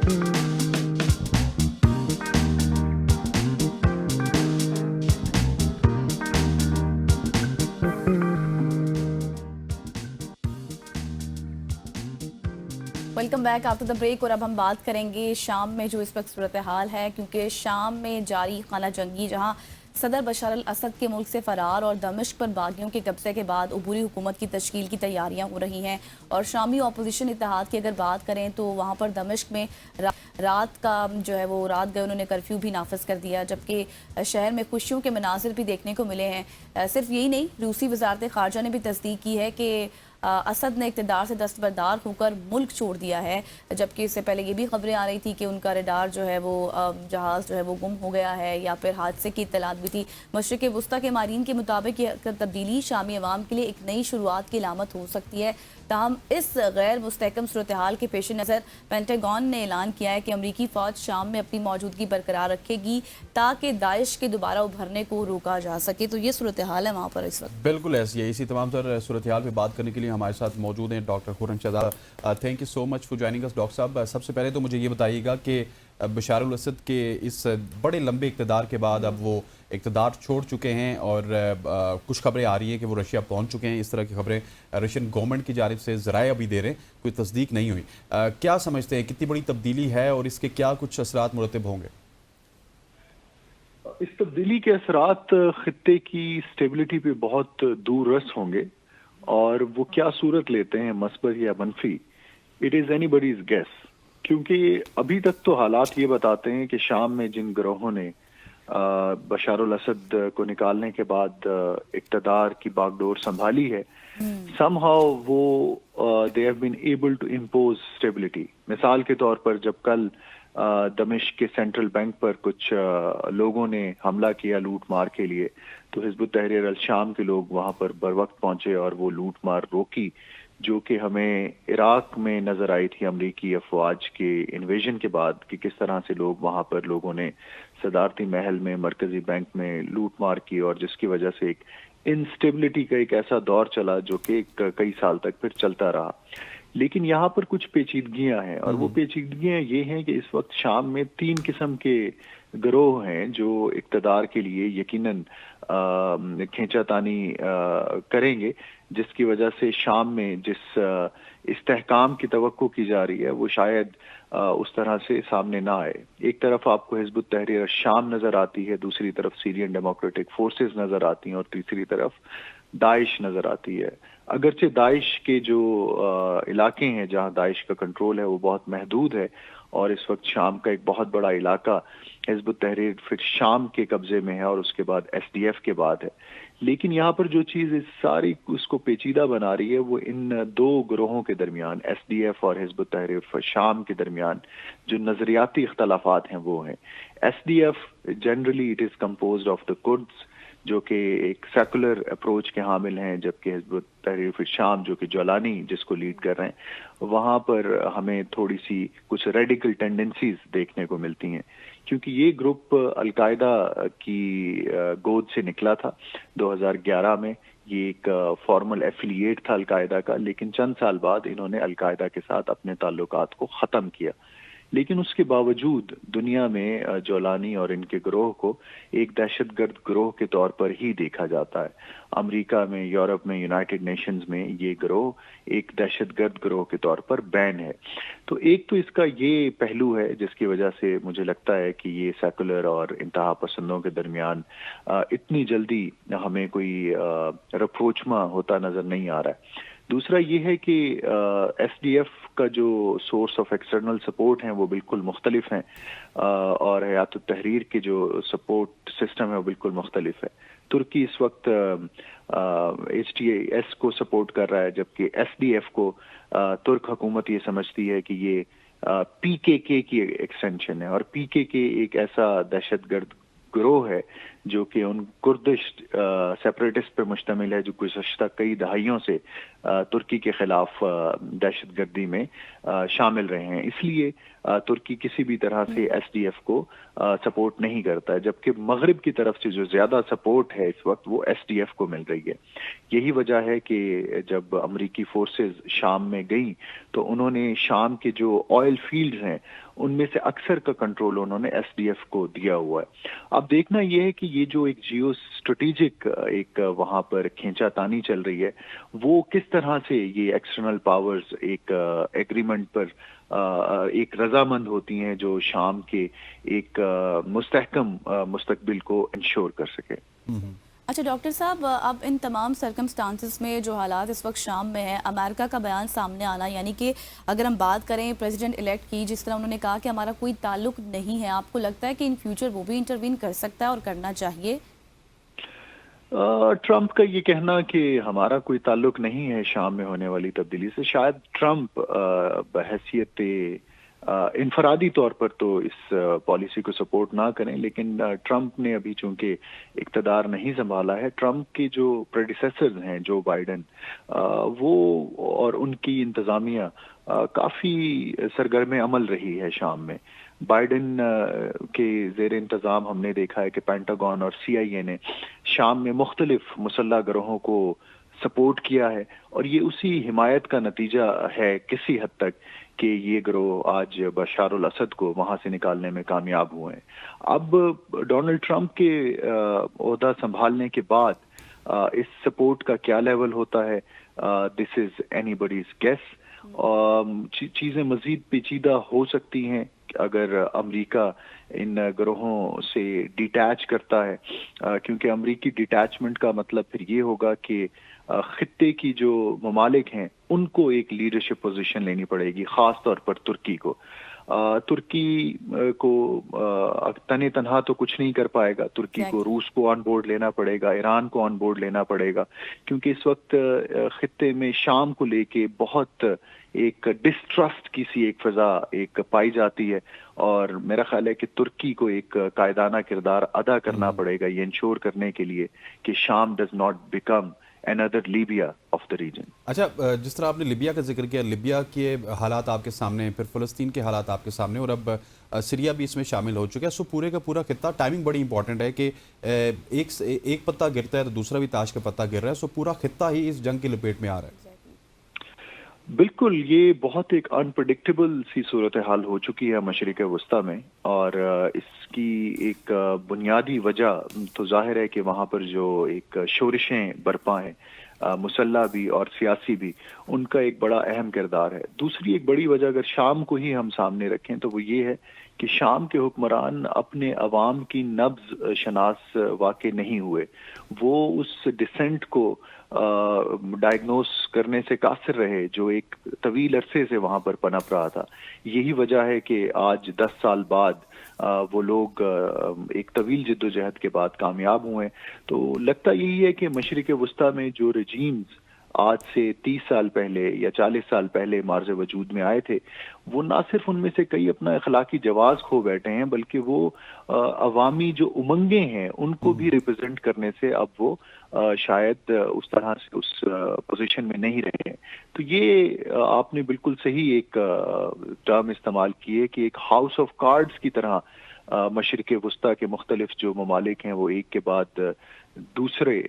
Welcome back after the break. اور اب ہم بات کریں گے شام میں جو اس وقت صورتحال ہے، کیونکہ شام میں جاری خانہ جنگی جہاں صدر بشار الاسد کے ملک سے فرار اور دمشق پر باغیوں کے قبضے کے بعد عبوری حکومت کی تشکیل کی تیاریاں ہو رہی ہیں. اور شامی اپوزیشن اتحاد کی اگر بات کریں تو وہاں پر دمشق میں رات کا جو ہے وہ رات گئے انہوں نے کرفیو بھی نافذ کر دیا، جبکہ شہر میں خوشیوں کے مناظر بھی دیکھنے کو ملے ہیں. صرف یہی نہیں، روسی وزارت خارجہ نے بھی تصدیق کی ہے کہ اسد نے اقتدار سے دستبردار ہو کر ملک چھوڑ دیا ہے، جبکہ اس سے پہلے یہ بھی خبریں آ رہی تھی کہ ان کا ریڈار جو ہے وہ جہاز جو ہے وہ گم ہو گیا ہے یا پھر حادثے کی اطلاعات بھی تھی. مشرق وسطیٰ کے ماہرین کے مطابق یہ تبدیلی شامی عوام کے لیے ایک نئی شروعات کی علامت ہو سکتی ہے. تاہم اس غیر مستحکم صورتحال کے پیش نظر پینٹاگون نے اعلان کیا ہے کہ امریکی فوج شام میں اپنی موجودگی برقرار رکھے گی تاکہ داعش کے دوبارہ ابھرنے کو روکا جا سکے. تو یہ صورتحال ہے وہاں پر اس وقت. بالکل ایسی ہے. اسی تمام تر صورتحال پہ بات کرنے کے لیے ہمارے ساتھ موجود ہیں doctor Khurram Shahzad. Thank you so much for joining us doctor صاحب. سب سے پہلے تو مجھے یہ بتائیے گا کہ بشار الاسد کے اس بڑے لمبے اقتدار کے بعد اب وہ اقتدار چھوڑ چکے ہیں اور کچھ خبریں آ رہی ہیں کہ وہ رشیا پہنچ چکے ہیں. اس طرح کی خبریں رشین گورنمنٹ کی جانب سے ذرائع ابھی دے رہے ہیں، کوئی تصدیق نہیں ہوئی. کیا سمجھتے ہیں کتنی بڑی تبدیلی ہے اور اس کے کیا کچھ اثرات مرتب ہوں گے؟ اس تبدیلی کے اثرات خطے کی اسٹیبلٹی پہ بہت دور رس ہوں گے، اور وہ کیا صورت لیتے ہیں مثبت یا منفی، it is anybody's guess. کیونکہ ابھی تک تو حالات یہ بتاتے ہیں کہ شام میں جن گروہوں نے بشار الاسد کو نکالنے کے بعد اقتدار کی باغ ڈور سنبھالی ہے، سم ہاؤ وہ they have been able to impose stability. مثال کے طور پر جب کل دمشق کے سینٹرل بینک پر کچھ لوگوں نے حملہ کیا لوٹ مار کے لیے، تو حزب التحریر الشام کے لوگ وہاں پر بروقت پہنچے اور وہ لوٹ مار روکی، جو کہ ہمیں عراق میں نظر آئی تھی امریکی افواج کے انویژن کے بعد کہ کس طرح سے لوگ وہاں پر لوگوں نے صدارتی محل میں مرکزی بینک میں لوٹ مار کی، اور جس کی وجہ سے ایک انسٹیبلٹی کا ایک ایسا دور چلا جو کہ کئی سال تک پھر چلتا رہا. لیکن یہاں پر کچھ پیچیدگیاں ہیں، اور وہ پیچیدگیاں یہ ہیں کہ اس وقت شام میں 3 قسم کے گروہ ہیں جو اقتدار کے لیے یقیناً کھینچا تانی کریں گے، جس کی وجہ سے شام میں جس استحکام کی توقع کی جا رہی ہے وہ شاید اس طرح سے سامنے نہ آئے. ایک طرف آپ کو حزب التحریر الشام نظر آتی ہے، دوسری طرف سیرین ڈیموکریٹک فورسز نظر آتی ہیں، اور تیسری طرف داعش نظر آتی ہے. اگرچہ داعش کے جو علاقے ہیں جہاں داعش کا کنٹرول ہے وہ بہت محدود ہے، اور اس وقت شام کا ایک بہت بڑا علاقہ حزب التحریر پھر شام کے قبضے میں ہے اور اس کے بعد ایس ڈی ایف کے بعد ہے. لیکن یہاں پر جو چیز ساری اس کو پیچیدہ بنا رہی ہے وہ ان 2 گروہوں کے درمیان، ایس ڈی ایف اور حزب التحریر شام کے درمیان جو نظریاتی اختلافات ہیں وہ ہیں. S D F generally it is composed of the cords, جو کہ ایک سیکولر اپروچ کے حامل ہیں، جبکہ حزب التحریر فی الشام جو کہ جولانی جس کو لیڈ کر رہے ہیں، وہاں پر ہمیں تھوڑی سی کچھ ریڈیکل ٹینڈنسیز دیکھنے کو ملتی ہیں. کیونکہ یہ گروپ القاعدہ کی گود سے نکلا تھا 2011 میں، یہ ایک فارمل ایفیلیٹ تھا القاعدہ کا، لیکن چند سال بعد انہوں نے القاعدہ کے ساتھ اپنے تعلقات کو ختم کیا. لیکن اس کے باوجود دنیا میں جولانی اور ان کے گروہ کو ایک دہشت گرد گروہ کے طور پر ہی دیکھا جاتا ہے. امریکہ میں، یورپ میں، یونائٹڈ نیشنز میں یہ گروہ ایک دہشت گرد گروہ کے طور پر بین ہے. تو ایک تو اس کا یہ پہلو ہے جس کی وجہ سے مجھے لگتا ہے کہ یہ سیکولر اور انتہا پسندوں کے درمیان اتنی جلدی ہمیں کوئی رپروچما ہوتا نظر نہیں آ رہا ہے. دوسرا یہ ہے کہ ایس ڈی ایف کا جو سورس آف ایکسٹرنل سپورٹ ہیں وہ بالکل مختلف ہیں، اور حیات التحریر کے جو سپورٹ سسٹم ہے وہ بالکل مختلف ہے. ترکی اس وقت ایچ ٹی ایس کو سپورٹ کر رہا ہے، جبکہ ایس ڈی ایف کو ترک حکومت یہ سمجھتی ہے کہ یہ پی کے کی ایکسٹینشن ہے، اور پی کے ایک ایسا دہشت گرد گروہ ہے جو کہ ان کردش سیپریٹسٹ پہ مشتمل ہے جو گزشتہ کئی دہائیوں سے ترکی کے خلاف دہشت گردی میں شامل رہے ہیں. اس لیے ترکی کسی بھی طرح سے ایس ڈی ایف کو سپورٹ نہیں کرتا ہے، جبکہ مغرب کی طرف سے جو زیادہ سپورٹ ہے اس وقت وہ ایس ڈی ایف کو مل رہی ہے. یہی وجہ ہے کہ جب امریکی فورسز شام میں گئیں تو انہوں نے شام کے جو آئل فیلڈز ہیں ان میں سے اکثر کا کنٹرول انہوں نے ایس ڈی ایف کو دیا ہوا ہے. اب دیکھنا یہ ہے کہ یہ جو ایک جیو اسٹریٹجک ایک وہاں پر کھینچا تانی چل رہی ہے وہ کس طرح سے یہ ایکسٹرنل پاورز ایک ایگریمنٹ پر ایک رضامند ہوتی ہیں جو شام کے ایک مستحکم مستقبل کو انشور کر سکے. اچھا ڈاکٹر صاحب، اب ان تمام سرکمسٹانسز میں جو حالات اس وقت شام میں ہیں، امریکہ کا بیان سامنے آنا، یعنی کہ اگر ہم بات کریں پریزیڈنٹ الیکٹ کی، جس طرح انہوں نے کہا کہ ہمارا کوئی تعلق نہیں ہے، آپ کو لگتا ہے کہ ان فیوچر وہ بھی انٹروین کر سکتا ہے اور کرنا چاہیے؟ ٹرمپ کا یہ کہنا کہ ہمارا کوئی تعلق نہیں ہے شام میں ہونے والی تبدیلی سے، شاید ٹرمپ بحیثیت انفرادی طور پر تو اس پالیسی کو سپورٹ نہ کریں، لیکن ٹرمپ نے ابھی چونکہ اقتدار نہیں سنبھالا ہے. ٹرمپ کے جو پریڈیسیسرز ہیں جو بائیڈن، وہ اور ان کی انتظامیہ کافی سرگرم عمل رہی ہے شام میں. بائیڈن کے زیر انتظام ہم نے دیکھا ہے کہ پینٹاگون اور سی آئی اے نے شام میں مختلف مسلح گروہوں کو سپورٹ کیا ہے، اور یہ اسی حمایت کا نتیجہ ہے کسی حد تک کہ یہ گروہ آج بشار الاسد کو وہاں سے نکالنے میں کامیاب ہوئے ہیں. اب ڈونلڈ ٹرمپ کے عہدہ سنبھالنے کے بعد اس سپورٹ کا کیا لیول ہوتا ہے، دس از اینی باڈیز گیس. چیزیں مزید پیچیدہ ہو سکتی ہیں اگر امریکہ ان گروہوں سے ڈیٹیچ کرتا ہے، کیونکہ امریکی ڈیٹیچمنٹ کا مطلب پھر یہ ہوگا کہ خطے کی جو ممالک ہیں ان کو ایک لیڈرشپ پوزیشن لینی پڑے گی، خاص طور پر ترکی کو. ترکی کو تنے تنہا تو کچھ نہیں کر پائے گا. ترکی کو روس کو آن بورڈ لینا پڑے گا، ایران کو آن بورڈ لینا پڑے گا، کیونکہ اس وقت خطے میں شام کو لے کے بہت ایک ڈسٹرسٹ کی سی ایک فضا ایک پائی جاتی ہے، اور میرا خیال ہے کہ ترکی کو ایک قائدانہ کردار ادا کرنا پڑے گا یہ انشور کرنے کے لیے کہ شام does not become another Libya of the region. اچھا، جس طرح آپ نے لیبیا کا ذکر کیا، لیبیا کے حالات آپ کے سامنے ہیں، پھر فلسطین کے حالات آپ کے سامنے، اور اب سیریا بھی اس میں شامل ہو چکا ہے. سو پورے کا پورا خطہ، ٹائمنگ بڑی امپورٹنٹ ہے کہ ایک پتہ گرتا ہے تو دوسرا بھی تاش کا پتہ گر رہا ہے. سو پورا خطہ ہی اس جنگ کی لپیٹ میں آ رہا ہے. بالکل، یہ بہت ایک انپریڈکٹیبل سی صورتحال ہو چکی ہے مشرق وسطیٰ میں، اور اس کی ایک بنیادی وجہ تو ظاہر ہے کہ وہاں پر جو ایک شورشیں برپا ہیں، مسلح بھی اور سیاسی بھی، ان کا ایک بڑا اہم کردار ہے. دوسری ایک بڑی وجہ اگر شام کو ہی ہم سامنے رکھیں تو وہ یہ ہے کہ شام کے حکمران اپنے عوام کی نبض شناس واقع نہیں ہوئے. وہ اس ڈسینٹ کو ڈائگنوز کرنے سے قاصر رہے جو ایک طویل عرصے سے وہاں پر پنپ رہا تھا. یہی وجہ ہے کہ آج 10 سال بعد وہ لوگ ایک طویل جد و جہد کے بعد کامیاب ہوئے. تو لگتا یہی ہے کہ مشرق وسطیٰ میں جو رجیمز آج سے 30 سال پہلے یا 40 سال پہلے مارز وجود میں آئے تھے، وہ نہ صرف ان میں سے کئی اپنا اخلاقی جواز کھو بیٹھے ہیں، بلکہ وہ عوامی جو امنگیں ہیں ان کو بھی ریپرزینٹ کرنے سے اب وہ شاید اس طرح سے اس پوزیشن میں نہیں رہے ہیں. تو یہ آپ نے بالکل صحیح ایک ٹرم استعمال کی ہے کہ ایک ہاؤس آف کارڈز کی طرح مشرق وسطیٰ کے مختلف جو ممالک ہیں وہ ایک کے بعد دوسرے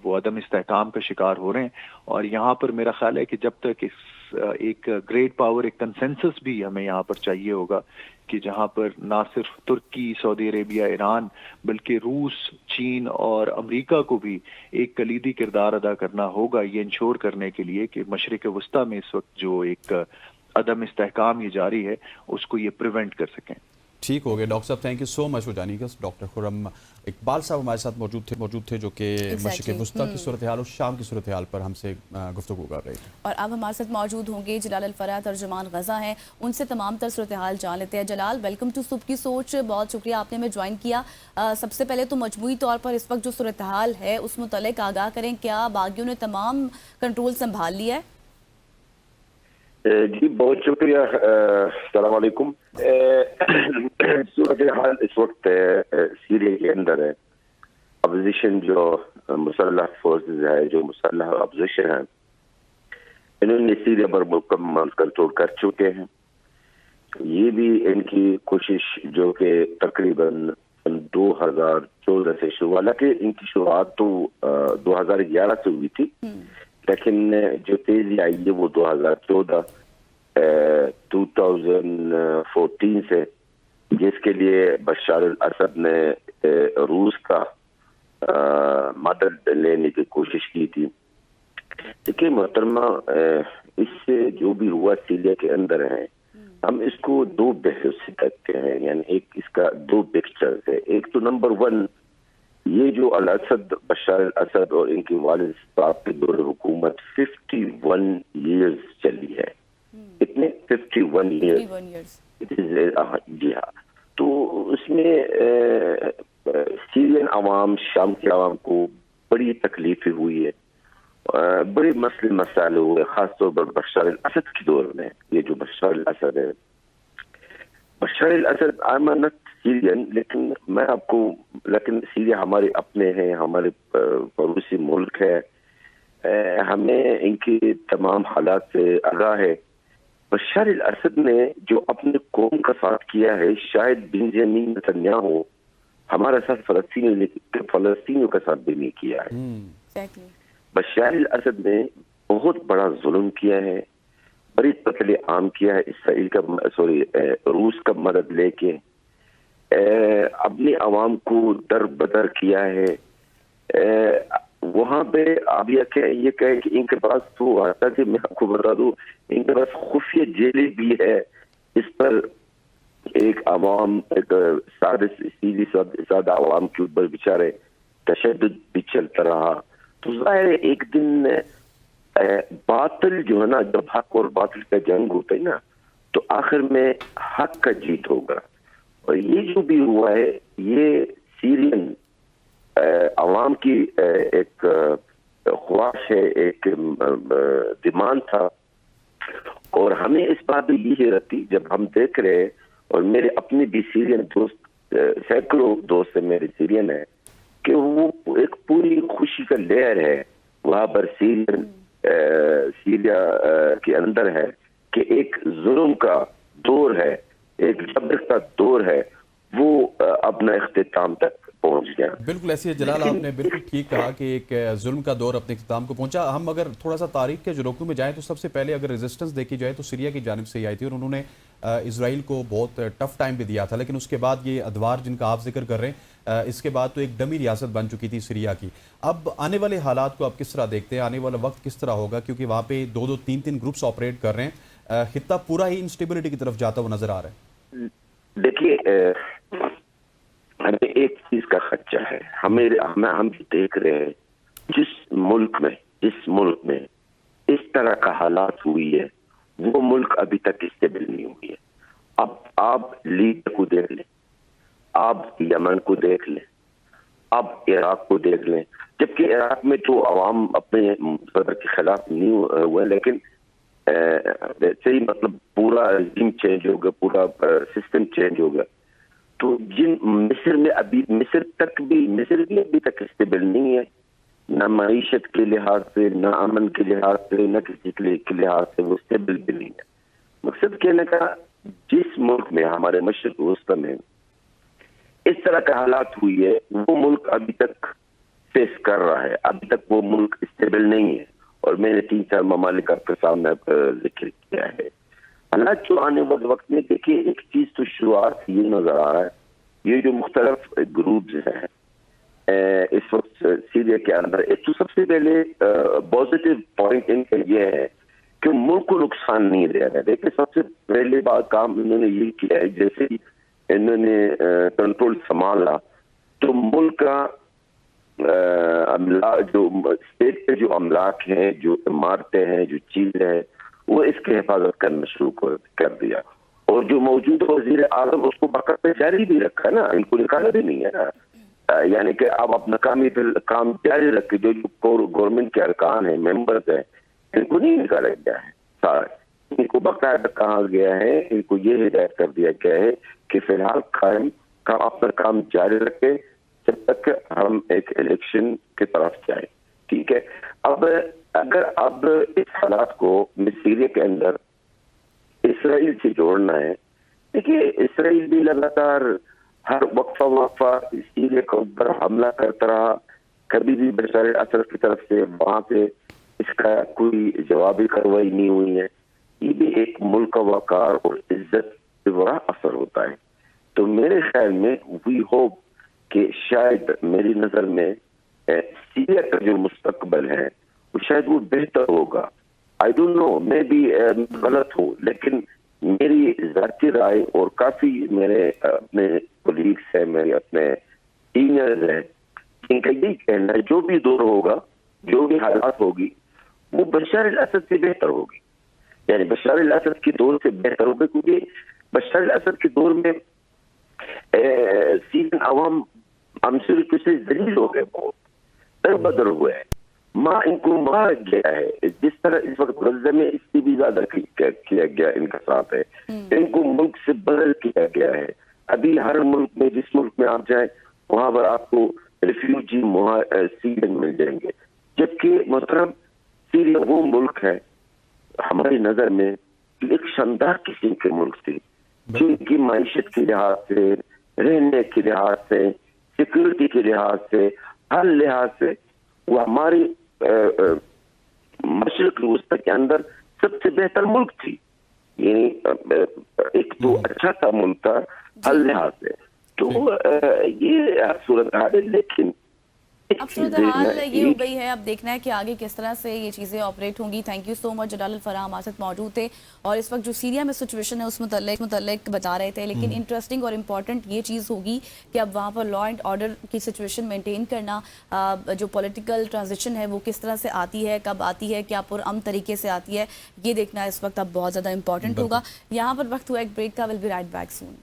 وہ عدم استحکام کا شکار ہو رہے ہیں. اور یہاں پر میرا خیال ہے کہ جب تک اس ایک گریٹ پاور ایک کنسنسس بھی ہمیں یہاں پر چاہیے ہوگا کہ جہاں پر نہ صرف ترکی، سعودی عربیہ، ایران، بلکہ روس، چین اور امریکہ کو بھی ایک کلیدی کردار ادا کرنا ہوگا یہ انشور کرنے کے لیے کہ مشرق وسطیٰ میں اس وقت جو ایک عدم استحکام یہ جاری ہے اس کو یہ پریونٹ کر سکیں. ٹھیک ہو گیا ڈاکٹر صاحب، thank you so much for joining us. Doctor Khurram Iqbal صاحب ہمارے ساتھ موجود تھے جو کہ مشرق وسطیٰ کی صورتحال اور شام کی صورتحال پر ہم سے گفتگو کر رہے تھے. اور اب ہمارے ساتھ موجود ہوں گے جلال الفرح، ترجمان غزہ ہیں، ان سے تمام تر صورتحال جان لیتے ہیں. جلال، ویلکم ٹو صبح کی سوچ، بہت شکریہ آپ نے ہمیں جوائن کیا. سب سے پہلے تو مجموعی طور پر اس وقت جو صورتحال ہے اس متعلق آگاہ کریں، کیا باغیوں نے تمام کنٹرول سنبھال لیا ہے؟ جی بہت شکریہ. السلام علیکم. صورتحال اس وقت سیریا کے اندر ہے. اپوزیشن جو مسلح فورسز ہے، جو مسلح اپوزیشن ہے، انہوں نے سیریا پر مکمل کنٹرول کر چکے ہیں. یہ بھی ان کی کوشش جو کہ تقریباً 2014 سے شروع، حالانکہ ان کی شروعات تو 2011 سے ہوئی تھی، لیکن جو تیزی آئی ہے وہ 2014 2014 سے، جس کے لیے بشار الاسد نے روس کا مدد لینے کی کوشش کی تھی. دیکھیے محترمہ، اس سے جو بھی ہوا سیریا کے اندر ہے، ہم اس کو دو بحثوں سے دیکھتے ہیں. یعنی ایک اس کا دو پکچرز ہے. ایک تو نمبر 1، یہ جو الاسد، بشار الاسد اور ان کے والد صاحب کے دور حکومت 51 ایئرز چلی ہے. اتنے 51 ایئرز. جی ہاں. تو اس میں سیرین عوام، شام کے عوام کو بڑی تکلیفیں ہوئی ہے، بڑے مسئلے مسائل ہوئے، خاص طور پر بشار الاسد کے دور میں. یہ جو بشار الاسد ہے، بشار الاسد آمانت سیرین، لیکن سیریا ہمارے اپنے ہیں، ہمارے پڑوسی ملک ہے، ہمیں ان کے تمام حالات سے آگاہ ہے. بشار الاسد نے جو اپنے قوم کا ساتھ کیا ہے، شاید بنیامین نتنیاہو ہمارا ساتھ فلسطینیوں کا ساتھ بھی نہیں کیا ہے. بشار الاسد نے بہت بڑا ظلم کیا ہے، بڑی قتل عام کیا ہے، اسرائیل کا روس کا مدد لے کے اپنے عوام کو در بدر کیا ہے. وہاں پہ اب یہ کہے کہ ان کے پاس تو آتا کہ میں آپ کو بتا دوں، ان کے پاس خفیہ جیلیں بھی ہے. اس پر ایک عوام، ایک سادہ عوام کے اوپر بیچارے تشدد بھی چلتا رہا. تو ظاہر ہے ایک دن باطل جو ہے نا، جب حق اور باطل کا جنگ ہوتا ہے نا، تو آخر میں حق کا جیت ہوگا. اور یہ جو بھی ہوا ہے، یہ سیرین عوام کی ایک خواہش ہے، ایک ڈیمانڈ تھا. اور ہمیں اس بات بھی یہ رہتی، جب ہم دیکھ رہے، اور میرے اپنے بھی سیرین دوست، سینکڑوں دوست میرے سیرین ہیں، کہ وہ ایک پوری خوشی کا لہر ہے وہاں پر سیریا کے اندر ہے، کہ ایک ظلم کا دور ہے، ایک جبر کا دور ہے، وہ اپنا اختتام تک پہنچ گیا. بالکل ایسی ہے جلال، آپ نے بالکل ٹھیک کہا کہ ایک ظلم کا دور اپنے اختتام کو پہنچا. ہم اگر تھوڑا سا تاریخ کے جروکوں میں جائیں تو سب سے پہلے اگر ریزسٹنس دیکھی جائے تو سیریا کی جانب سے ہی آئی تھی، اور انہوں نے اسرائیل کو بہت ٹف ٹائم بھی دیا تھا. لیکن اس کے بعد یہ ادوار جن کا آپ ذکر کر رہے ہیں، اس کے بعد تو ایک ڈمی ریاست بن چکی تھی سیریا کی. اب آنے والے حالات کو آپ کس طرح دیکھتے ہیں؟ آنے والا وقت کس طرح ہوگا؟ کیونکہ وہاں پہ 2-3 گروپس آپریٹ کر رہے ہیں، خطہ پورا ہی انسٹیبلٹی کی طرف جاتا ہوا نظر آ رہا ہے. دیکھیے، ہمیں ایک چیز کا خدشہ ہے. ہم دیکھ رہے ہیں جس ملک میں اس طرح کا حالات ہوئی ہے، وہ ملک ابھی تک اسٹیبل نہیں ہوئی ہے. اب آپ لیبیا کو دیکھ لیں، آپ یمن کو دیکھ لیں، آپ عراق کو دیکھ لیں. جبکہ عراق میں تو عوام اپنے صدر کے خلاف نہیں ہوئے، لیکن صحیح مطلب پورا رجیم چینج ہوگا، پورا سسٹم چینج ہوگا. تو مصر بھی ابھی تک اسٹیبل نہیں ہے، نہ معیشت کے لحاظ سے، نہ امن کے لحاظ سے، نہ کسی کے لحاظ سے وہ اسٹیبل بھی نہیں ہے. مقصد کہنے کا، جس ملک میں، ہمارے مشرق وسطی میں اس طرح کا حالات ہوئی ہے، وہ ملک ابھی تک فیس کر رہا ہے. ابھی تک وہ ملک اسٹیبل نہیں ہے. اور میں نے 3-4 ممالک آپ کے سامنے ذکر کیا ہے. حالات جو آنے والے وقت میں، دیکھیے ایک چیز تو شروعات یہ نظر آ رہا ہے، یہ جو مختلف گروپز ہیں اس وقت سیریا کے اندر، ایک تو سب سے پہلے پازیٹیو پوائنٹ ان کا یہ ہے کہ ملک کو نقصان نہیں دے رہا ہے. دیکھیے سب سے پہلے بات کام انہوں نے یہ کیا ہے، جیسے ہی انہوں نے کنٹرول سنبھالا تو ملک کا جو اسٹیٹ کے جو املاک ہیں، جو عمارتیں ہیں، جو چیزیں ہیں، وہ اس کی حفاظت کرنا شروع کر دیا. اور جو موجودہ وزیر اعظم اس کو بقا پہ جاری بھی رکھا نا، ان کو نکالا بھی نہیں ہے نا. یعنی کہ آپ اپنا کام جاری رکھے. جو گورنمنٹ کے ارکان ہیں، ممبرز ہیں، ان کو نہیں نکالا گیا ہے. سارے ان کو باقاعدہ کہا گیا ہے، ان کو یہ ہدایت کر دیا گیا ہے کہ فی الحال اپنا کام جاری رکھے جب تک ہم ایک الیکشن کی طرف جائیں. ٹھیک ہے. اب اس حالات کو سیریا کے اندر اسرائیل سے جوڑنا ہے. دیکھیے اسرائیل بھی لگاتار ہر وقفہ سیریا کے اوپر حملہ کرتا رہا. کبھی بھی بشار الاسد کی طرف سے وہاں پہ اس کا کوئی جوابی کارروائی نہیں ہوئی ہے. یہ بھی ایک ملک کا وقار اور عزت پہ بڑا اثر ہوتا ہے. تو میرے خیال میں وی ہوپ کہ شاید میری نظر میں سیریا کا جو مستقبل ہے وہ شاید وہ بہتر ہوگا. آئی ڈونٹ نو، میں بھی غلط ہوں، لیکن میری ذاتی رائے اور کافی میرے اپنے کولیگس ہیں، میرے اپنے سینئرز ہیں، ان کا یہی کہنا ہے جو بھی دور ہوگا، جو بھی حالات ہوگی، وہ بشار الاسد سے بہتر ہوگی. یعنی بشار الاسد کے دور سے بہتر ہوگا، کیونکہ بشار الاسد کے دور میں سیرین عوام عنصری سے ذلیل ہو گئے، بہت در بدر ہوئے ہیں، ماں ان کو مارا گیا ہے. جس طرح اس وقت غزہ میں اس سے بھی زیادہ کیا گیا ان کا ساتھ ہے. ان کو ملک سے بدل کیا گیا ہے. ابھی ہر ملک میں، جس ملک میں آپ جائیں وہاں پر آپ کو ریفیوجی سیرین مل جائیں گے. جبکہ محترم سیریا وہ ملک ہے ہماری نظر میں ایک شاندار قسم کے ملک تھی، جو ان کی معیشت کے لحاظ سے، رہنے کے لحاظ سے، سیکورٹی کے لحاظ سے، ہر لحاظ سے وہ ہماری مشرق وسطی کے اندر سب سے بہتر ملک تھی. یعنی ایک تو اچھا سا ملک تھا ہر لحاظ سے. تو یہ صورتحال ہے، لیکن اب صورتحال یہ ہو گئی ہے، اب دیکھنا ہے کہ آگے کس طرح سے یہ چیزیں آپریٹ ہوں گی. تھینک یو سو مچ. جلال الفراح ہمارے ساتھ موجود تھے اور اس وقت جو سیریا میں سچویشن ہے اس متعلق بتا رہے تھے. لیکن انٹرسٹنگ اور امپورٹنٹ یہ چیز ہوگی کہ اب وہاں پر لا اینڈ آرڈر کی سچویشن مینٹین کرنا، جو پولیٹیکل ٹرانزیشن ہے وہ کس طرح سے آتی ہے، کب آتی ہے، کیا پرامن طریقے سے آتی ہے، یہ دیکھنا اس وقت اب بہت زیادہ امپورٹنٹ ہوگا. یہاں پر وقت ہوا ایک بریک کا. Will be right back soan.